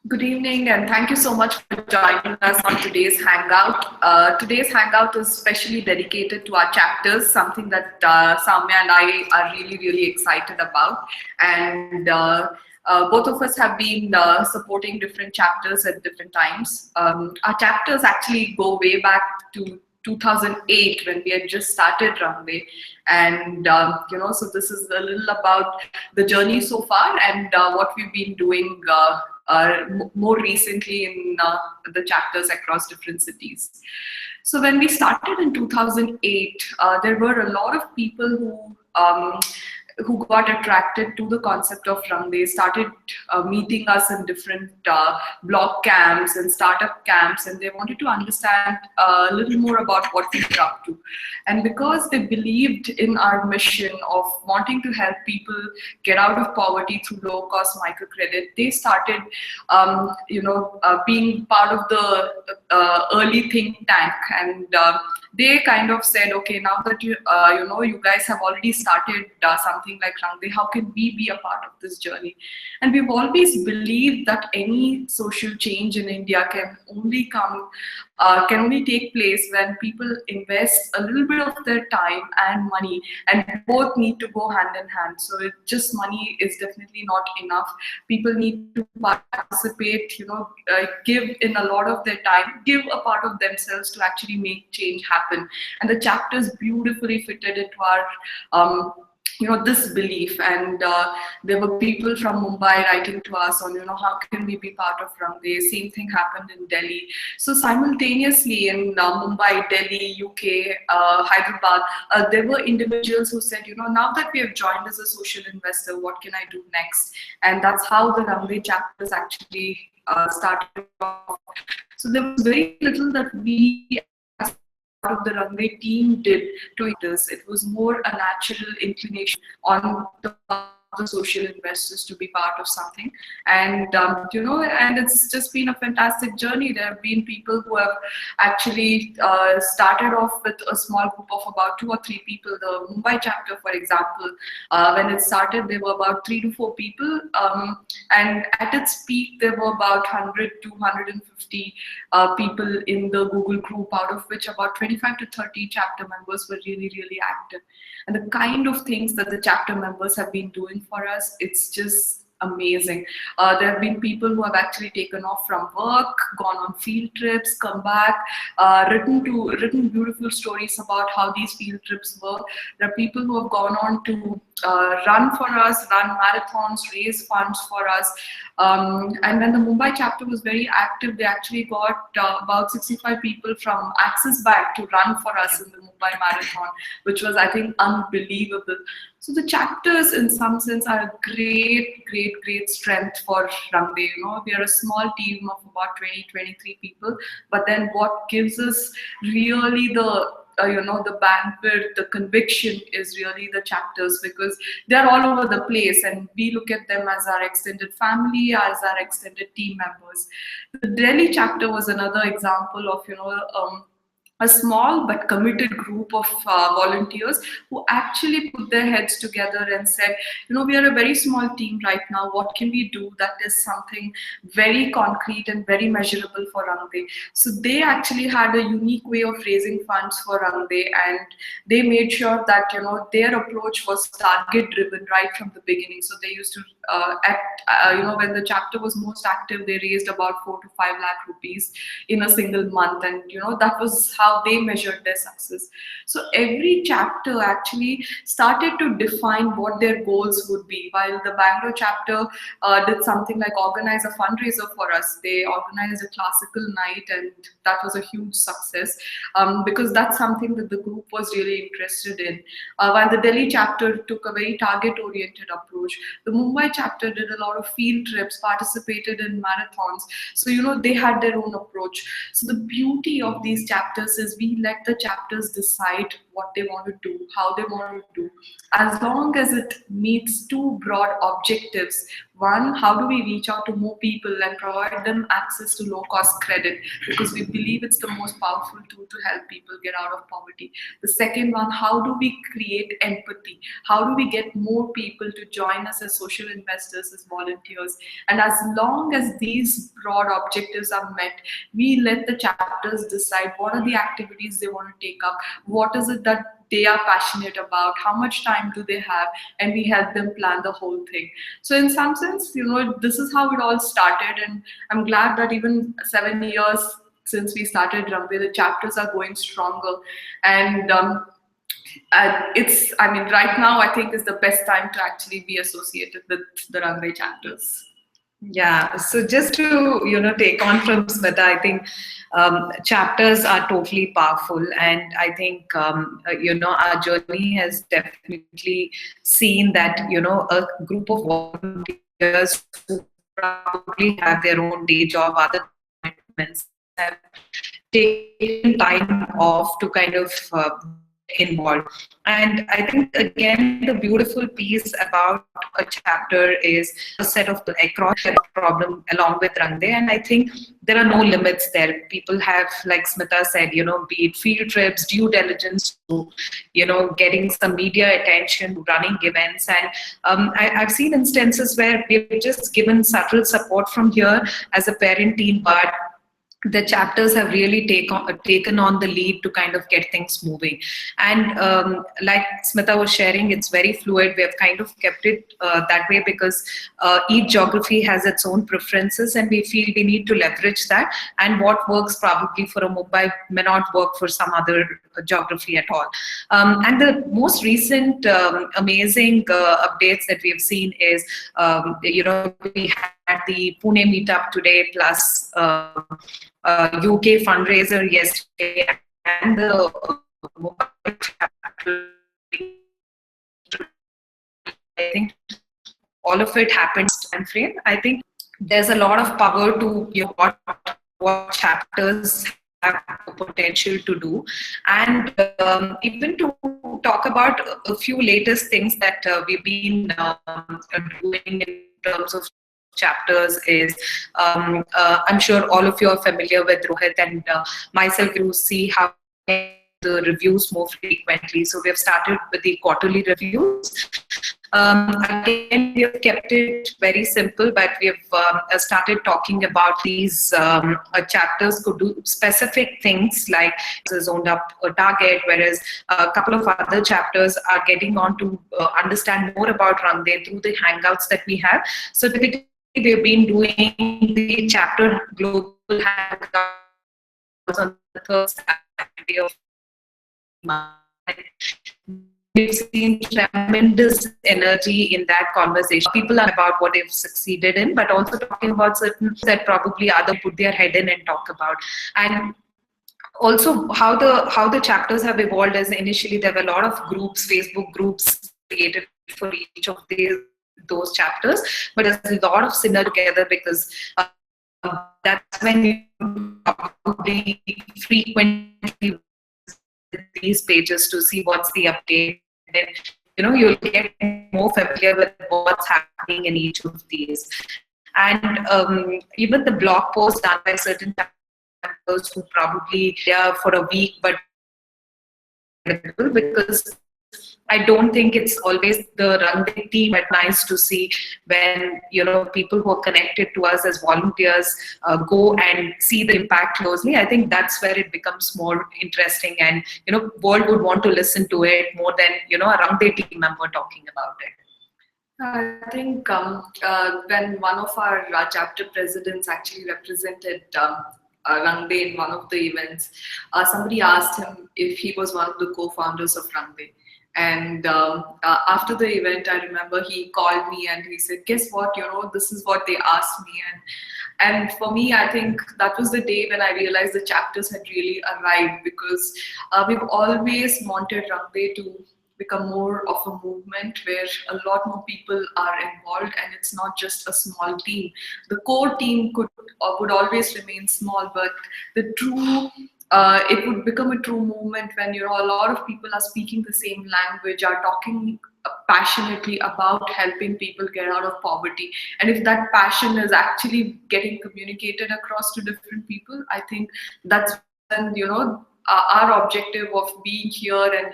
Good evening, and thank you so much for joining us on today's Hangout. Today's Hangout is specially dedicated to our chapters, something that Sowmya and I are really excited about. And both of us have been supporting different chapters at different times. Our chapters actually go way back to 2008 when we had just started Runway. And so this is a little about the journey so far and what we've been doing more recently in the chapters across different cities. So when we started in 2008, there were a lot of people who got attracted to the concept of Rum. They started meeting us in different block camps and startup camps, and they wanted to understand a little more about what we were up to. And because they believed in our mission of wanting to help people get out of poverty through low-cost microcredit, they started, being part of the early think tank, and they kind of said, okay, now that you guys have already started something like Rangde, how can we be a part of this journey? And we've always believed that any social change in India can only take place when people invest a little bit of their time and money, and both need to go hand in hand. So just money is definitely not enough. People need to participate, give in a lot of their time, give a part of themselves to actually make change happen. And the chapters beautifully fitted into our this belief. And there were people from Mumbai writing to us on, how can we be part of Runway? Same thing happened in Delhi. So simultaneously in Mumbai, Delhi, UK, Hyderabad, there were individuals who said, now that we have joined as a social investor, what can I do next? And that's how the Runway chapters actually started off. So there was very little that we part of the Runway team did to this. It was more a natural inclination on the part of the social investors to be part of something. And it's just been a fantastic journey. There have been people who have actually started off with a small group of about 2 or 3 people. The Mumbai chapter, for example, when it started, there were about 3 to 4 people. And at its peak, there were about 100 to 150 people in the Google group, out of which about 25 to 30 chapter members were really active. And the kind of things that the chapter members have been doing for us, it's just amazing. There have been people who have actually taken off from work, gone on field trips, come back, written beautiful stories about how these field trips were. There are people who have gone on to run for us, run marathons, raise funds for us. And when the Mumbai chapter was very active, they actually got about 65 people from Axis Bank to run for us in the Mumbai marathon, which was, I think, unbelievable. So the chapters, in some sense, are a great strength for Runway. We are a small team of about 20, 23 people, but then what gives us really the bandwidth, the conviction is really the chapters, because they're all over the place, and we look at them as our extended family, as our extended team members. The Delhi chapter was another example of, a small but committed group of volunteers who actually put their heads together and said, we are a very small team right now. What can we do that is something very concrete and very measurable for Runway? So they actually had a unique way of raising funds for Runway, and they made sure that their approach was target driven right from the beginning. So they used to when the chapter was most active, they raised about 4 to 5 lakh rupees in a single month, and that was how they measured their success. So every chapter actually started to define what their goals would be. While the Bangalore chapter did something like organize a fundraiser for us, they organized a classical night, and that was a huge success, because that's something that the group was really interested in. While the Delhi chapter took a very target-oriented approach, the Mumbai chapter did a lot of field trips, participated in marathons. So, they had their own approach. So the beauty of these chapters is we let the chapters decide what they want to do, how they want to do, as long as it meets two broad objectives. One, how do we reach out to more people and provide them access to low cost credit, because we believe it's the most powerful tool to help people get out of poverty. The second one, how do we create empathy? How do we get more people to join us as social investors, as volunteers? And as long as these broad objectives are met, we let the chapters decide what are the activities they want to take up, what is it that they are passionate about, how much time do they have, and we help them plan the whole thing. So in some sense, this is how it all started, and I'm glad that even 7 years since we started Ramve, the chapters are going stronger. And right now I think is the best time to actually be associated with the Ramve chapters. Yeah, so just to take on from Smita, I think chapters are totally powerful, and I think our journey has definitely seen that a group of volunteers who probably have their own day job, other commitments, have taken time off to kind of involved. And I think again the beautiful piece about a chapter is a set of across the problem along with Rangde, and I think there are no limits there. People have, like Smita said, be it field trips, due diligence, to getting some media attention, running events. And I've seen instances where we've just given subtle support from here as a parent team, but the chapters have really taken on the lead to kind of get things moving. And like Smita was sharing, it's very fluid. We have kind of kept it that way because each geography has its own preferences, and we feel we need to leverage that. And what works probably for a Mumbai may not work for some other geography at all. And the most recent amazing updates that we've seen is, we had the Pune meetup today, plus UK fundraiser yesterday, and the mobile chapter. I think all of it happened time frame. I think there's a lot of power to what chapters have the potential to do, and even to talk about a few latest things that we've been doing in terms of chapters is, I'm sure all of you are familiar with Rohit and myself. You see how the reviews more frequently. So we have started with the quarterly reviews. Again, we have kept it very simple, but we have started talking about these chapters could do specific things like zoned up a target, whereas a couple of other chapters are getting on to understand more about Rangde through the hangouts that we have. So typically, we've been doing the chapter global hangouts on the third Saturday of month. We've seen tremendous energy in that conversation. People are about what they've succeeded in, but also talking about certain that probably others put their head in and talk about. And also how the chapters have evolved. As initially there were a lot of groups, Facebook groups created for each of those chapters, but there's a lot of synergy together because that's when you probably frequently these pages to see what's the update. Then you'll get more familiar with what's happening in each of these. And even the blog posts done by certain chapters who probably there for a week, but because I don't think it's always the Rangde team, but nice to see when people who are connected to us as volunteers go and see the impact closely. I think that's where it becomes more interesting, and world would want to listen to it more than a Rangde team member talking about it. I think when one of our chapter presidents actually represented Rangde in one of the events, somebody asked him if he was one of the co-founders of Rangde. And after the event, I remember he called me and he said, guess what, this is what they asked me. And for me, I think that was the day when I realized the chapters had really arrived, because we've always wanted Rangde to become more of a movement where a lot more people are involved, and it's not just a small team. The core team would always remain small, but the true it would become a true movement when a lot of people are speaking the same language, are talking passionately about helping people get out of poverty. And if that passion is actually getting communicated across to different people, I think that's when our objective of being here and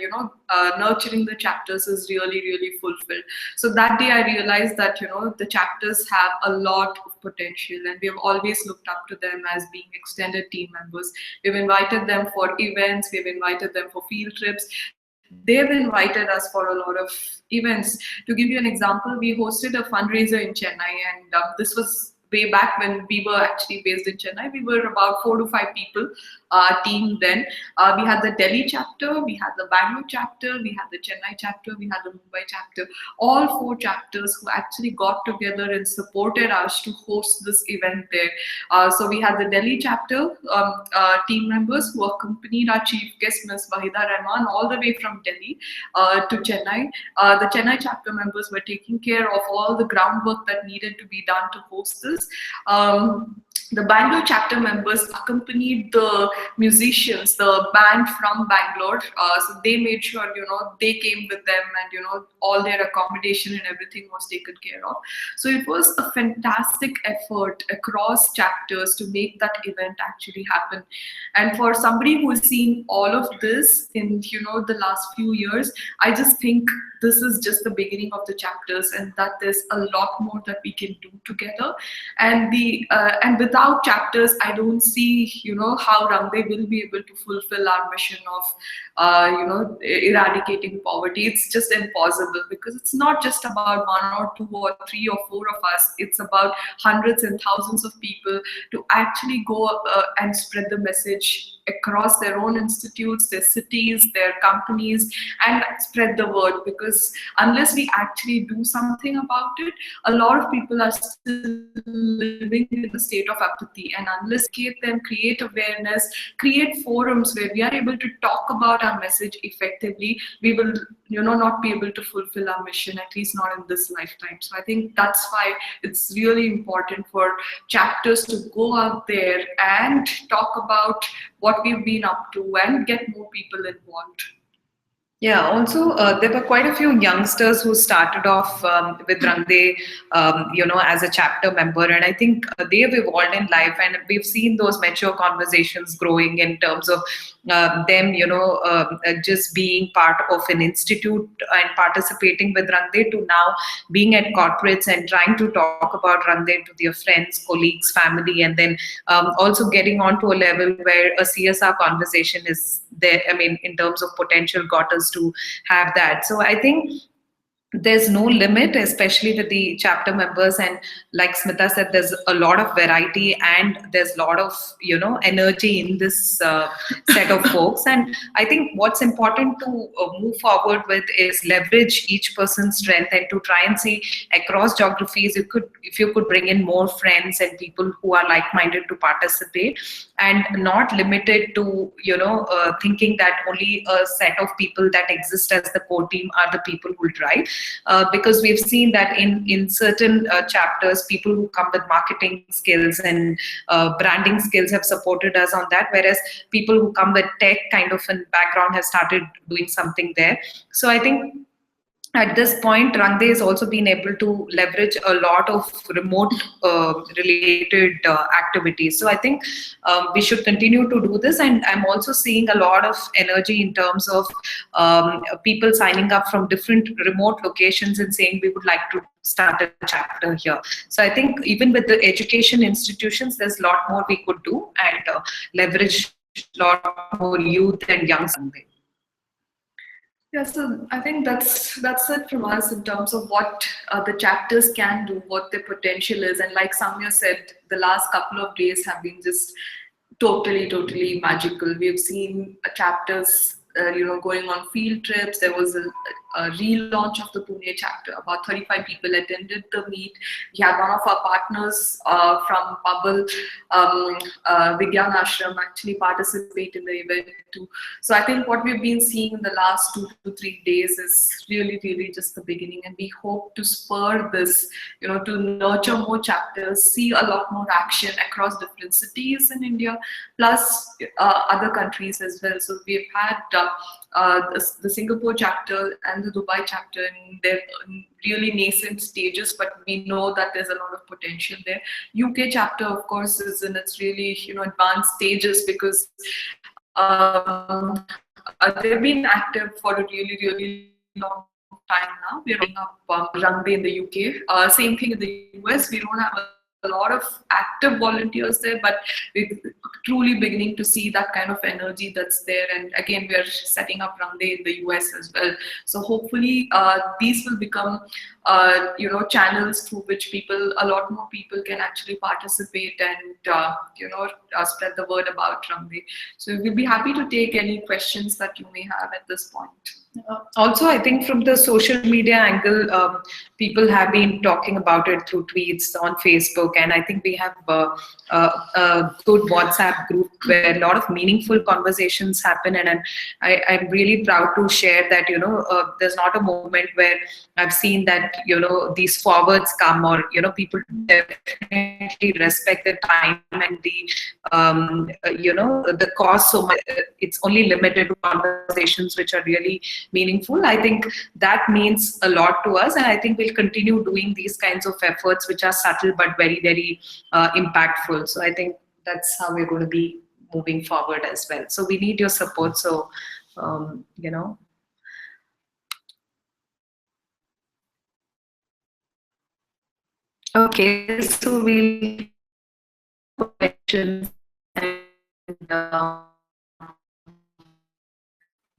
nurturing the chapters is really really fulfilled. So that day I realized that the chapters have a lot of potential, and we have always looked up to them as being extended team members. We've invited them for events, we've invited them for field trips, they've invited us for a lot of events. To give you an example, we hosted a fundraiser in Chennai, and this was way back when we were actually based in Chennai. We were about 4 to 5 people team then. We had the Delhi chapter, we had the Bangalore chapter, we had the Chennai chapter, we had the Mumbai chapter. All 4 chapters who actually got together and supported us to host this event there. So we had the Delhi chapter team members who accompanied our chief guest, Ms. Wahida Rahman, all the way from Delhi to Chennai. The Chennai chapter members were taking care of all the groundwork that needed to be done to host this. The Bangalore chapter members accompanied the musicians, the band from Bangalore. So they made sure, they came with them, and, all their accommodation and everything was taken care of. So it was a fantastic effort across chapters to make that event actually happen. And for somebody who has seen all of this in, the last few years, I just think this is just the beginning of the chapters, and that there's a lot more that we can do together. And and without chapters, I don't see how Rangde will be able to fulfill our mission of eradicating poverty. It's just impossible, because it's not just about 1 or 2 or 3 or 4 of us. It's about hundreds and thousands of people to actually go and spread the message across their own institutes, their cities, their companies, and spread the word. Because unless we actually do something about it, a lot of people are still living in a state of apathy. And unless we educate them, create awareness, create forums where we are able to talk about our message effectively, we will not be able to fulfill our mission, at least not in this lifetime. So I think that's why it's really important for chapters to go out there and talk about what we've been up to and get more people involved. Yeah, also there were quite a few youngsters who started off with Rangde, as a chapter member, and I think they have evolved in life, and we've seen those mature conversations growing in terms of them, just being part of an institute and participating with Rangde, to now being at corporates and trying to talk about Rangde to their friends, colleagues, family, and then also getting on to a level where a CSR conversation is there. I mean, in terms of potential got us to have that. So I think there's no limit, especially with the chapter members, and like Smita said, there's a lot of variety and there's a lot of energy in this set of folks. And I think what's important to move forward with is leverage each person's strength, and to try and see across geographies, if you could bring in more friends and people who are like-minded to participate, and not limited to thinking that only a set of people that exist as the core team are the people who drive. Because we've seen that in certain chapters, people who come with marketing skills and branding skills have supported us on that, whereas people who come with tech kind of a background have started doing something there. So I think at this point, Rangde has also been able to leverage a lot of remote related activities. So I think we should continue to do this. And I'm also seeing a lot of energy in terms of people signing up from different remote locations and saying we would like to start a chapter here. So I think even with the education institutions, there's a lot more we could do and leverage a lot more youth and young Rangde. Yeah, so I think that's it from us in terms of what the chapters can do, what their potential is. And like Sowmya said, the last couple of days have been just totally magical. We've seen chapters, going on field trips. There was relaunch of the Pune chapter. About 35 people attended the meet. We had one of our partners from Pabal, Vigyan Ashram, actually participate in the event too. So I think what we've been seeing in the last 2 to 3 days is really just the beginning, and we hope to spur this, to nurture more chapters, see a lot more action across different cities in India, plus other countries as well. So we've had the Singapore chapter and the Dubai chapter in their really nascent stages, but we know that there's a lot of potential there. UK chapter, of course, is in its really advanced stages, because they've been active for a really long time now. We're running up Rangde in the UK. Same thing in the US. We don't have a lot of active volunteers there, but we're truly beginning to see that kind of energy that's there. And again, we're setting up Rangde in the US as well. So hopefully these will become channels through which a lot more people can actually participate and spread the word about Rangde. So we'll be happy to take any questions that you may have at this point. Also, I think from the social media angle, people have been talking about it through tweets on Facebook, and I think we have a good WhatsApp group where a lot of meaningful conversations happen. And I'm really proud to share that there's not a moment where I've seen that these forwards come, or people definitely respect the time and the cost. So it's only limited to conversations which are really meaningful. I think that means a lot to us, and I think we'll continue doing these kinds of efforts which are subtle but very impactful. So I think that's how we're going to be moving forward as well. So we need your support. So okay, so we'll questions and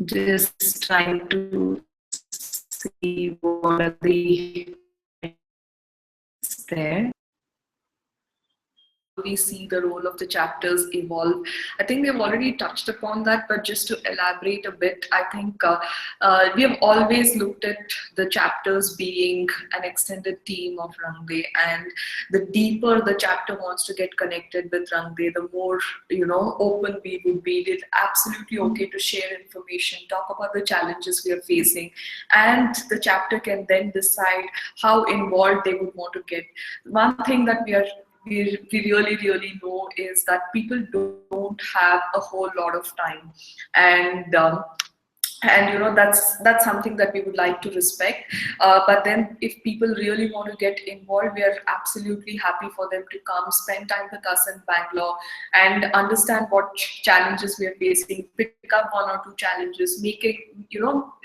just trying to see what are the there. We see the role of the chapters evolve. I think we have already touched upon that, but just to elaborate a bit, I think we have always looked at the chapters being an extended team of Rangde, and the deeper the chapter wants to get connected with Rangde, the more open we would be. It's absolutely okay to share information, talk about the challenges we are facing, and the chapter can then decide how involved they would want to get. One thing that we really know is that people don't have a whole lot of time, and that's something that we would like to respect. But then if people really want to get involved, we are absolutely happy for them to come, spend time with us in Bangalore, and understand what challenges we are facing, pick up one or two challenges, make it,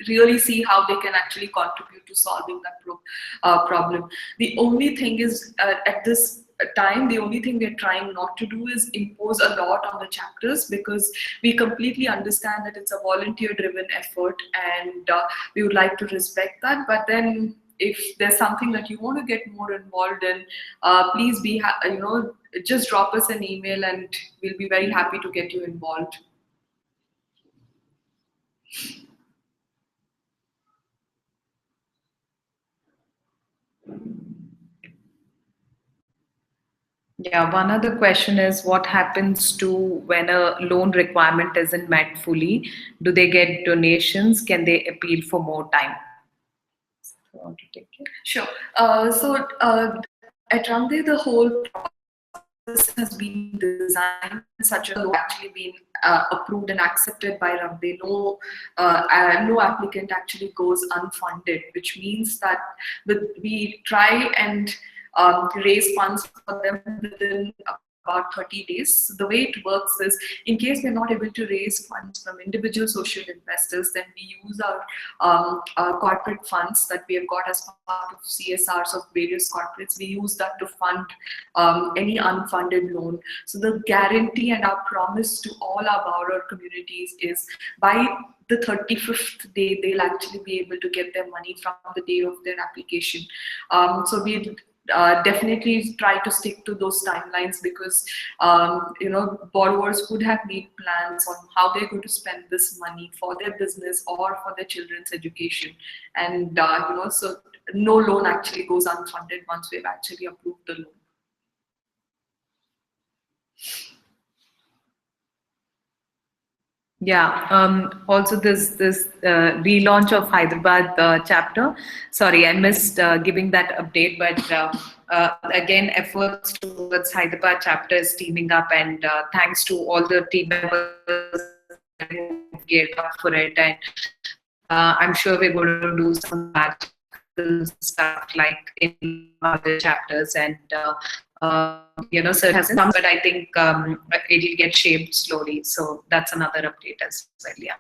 really see how they can actually contribute to solving that problem. The only thing is, at this time, the only thing we're trying not to do is impose a lot on the chapters, because we completely understand that it's a volunteer driven effort, and we would like to respect that. But then if there's something that you want to get more involved in, please just drop us an email, and we'll be very happy to get you involved. Yeah, one other question is, what happens to when a loan requirement isn't met fully? Do they get donations? Can they appeal for more time? So, I want to take it. Sure. At Rangde, the whole process has been designed in such a loan actually been approved and accepted by Rangde. No applicant actually goes unfunded, which means that we try and raise funds for them within about 30 days. The way it works is, in case we're not able to raise funds from individual social investors, then we use our corporate funds that we have got as part of CSRs of various corporates. We use that to fund any unfunded loan. So the guarantee and our promise to all our borrower communities is, by the 35th day, they'll actually be able to get their money from the day of their application. So we definitely try to stick to those timelines, because borrowers would have made plans on how they're going to spend this money for their business or for their children's education. And so no loan actually goes unfunded once we've actually approved the loan. Yeah. Also, this relaunch of Hyderabad chapter. Sorry, I missed giving that update. But again, efforts towards Hyderabad chapter is teaming up, and thanks to all the team members who geared up for it. And I'm sure we're going to do some magical stuff like in other chapters. And so it hasn't come, but I think it'll get shaped slowly. So that's another update as well. Yeah.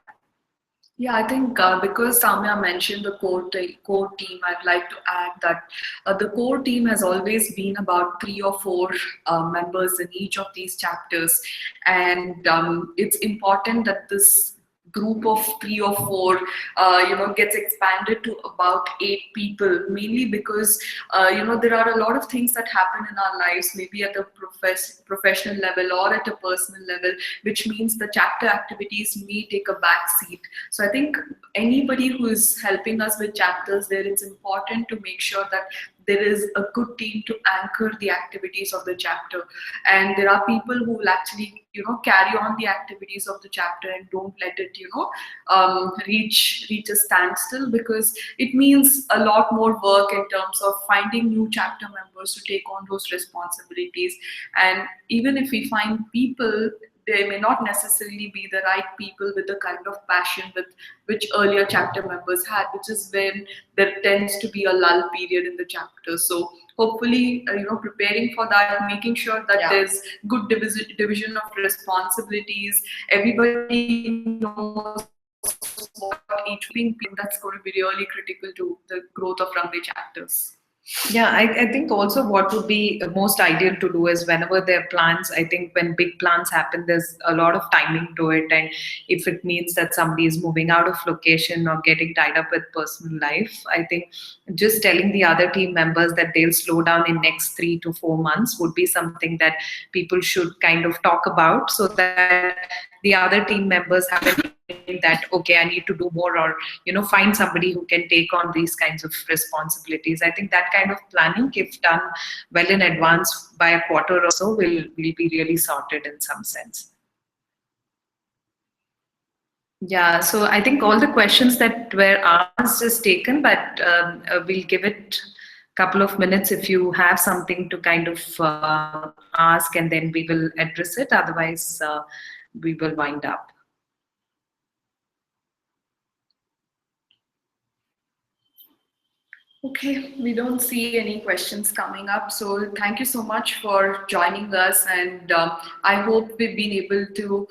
Yeah, I think because Sowmya mentioned the core team, I'd like to add that the core team has always been about 3 or 4 members in each of these chapters, and it's important that this group of 3 or 4 gets expanded to about 8 people, mainly because there are a lot of things that happen in our lives, maybe at a professional level or at a personal level, which means the chapter activities may take a back seat. So I think anybody who is helping us with chapters there, it's important to make sure that there is a good team to anchor the activities of the chapter, and there are people who will actually carry on the activities of the chapter and don't let it reach a standstill, because it means a lot more work in terms of finding new chapter members to take on those responsibilities. And even if we find people, they may not necessarily be the right people with the kind of passion with which earlier chapter members had, which is when there tends to be a lull period in the chapter. So hopefully, preparing for that, making sure that there's good division of responsibilities, everybody knows what each being, that's going to be really critical to the growth of runway chapters. Yeah, I think also what would be most ideal to do is whenever there are plans, I think when big plans happen, there's a lot of timing to it. And if it means that somebody is moving out of location or getting tied up with personal life, I think just telling the other team members that they'll slow down in next 3 to 4 months would be something that people should kind of talk about, so that the other team members have that, okay, I need to do more, or find somebody who can take on these kinds of responsibilities. I think that kind of planning, if done well in advance by a quarter or so, will be really sorted in some sense. Yeah, so I think all the questions that were asked is taken, but we'll give it a couple of minutes if you have something to kind of ask, and then we will address it. Otherwise, we will wind up. Okay, we don't see any questions coming up. So thank you so much for joining us, and I hope we've been able to,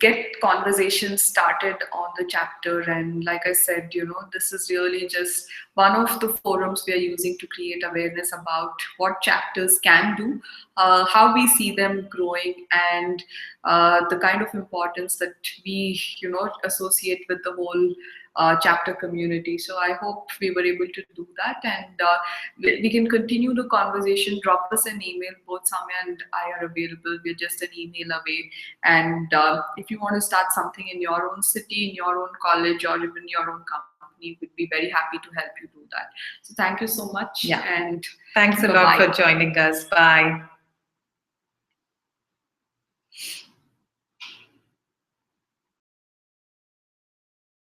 get conversations started on the chapter. And like I said, this is really just one of the forums we are using to create awareness about what chapters can do, how we see them growing, and the kind of importance that we, associate with the whole chapter community. So I hope we were able to do that, and we can continue the conversation. Drop us an email. Both Sowmya and I are available. We're just an email away. And if you want to start something in your own city, in your own college, or even your own company, we'd be very happy to help you do that. So thank you so much. Yeah. And thanks a lot for joining us. Bye.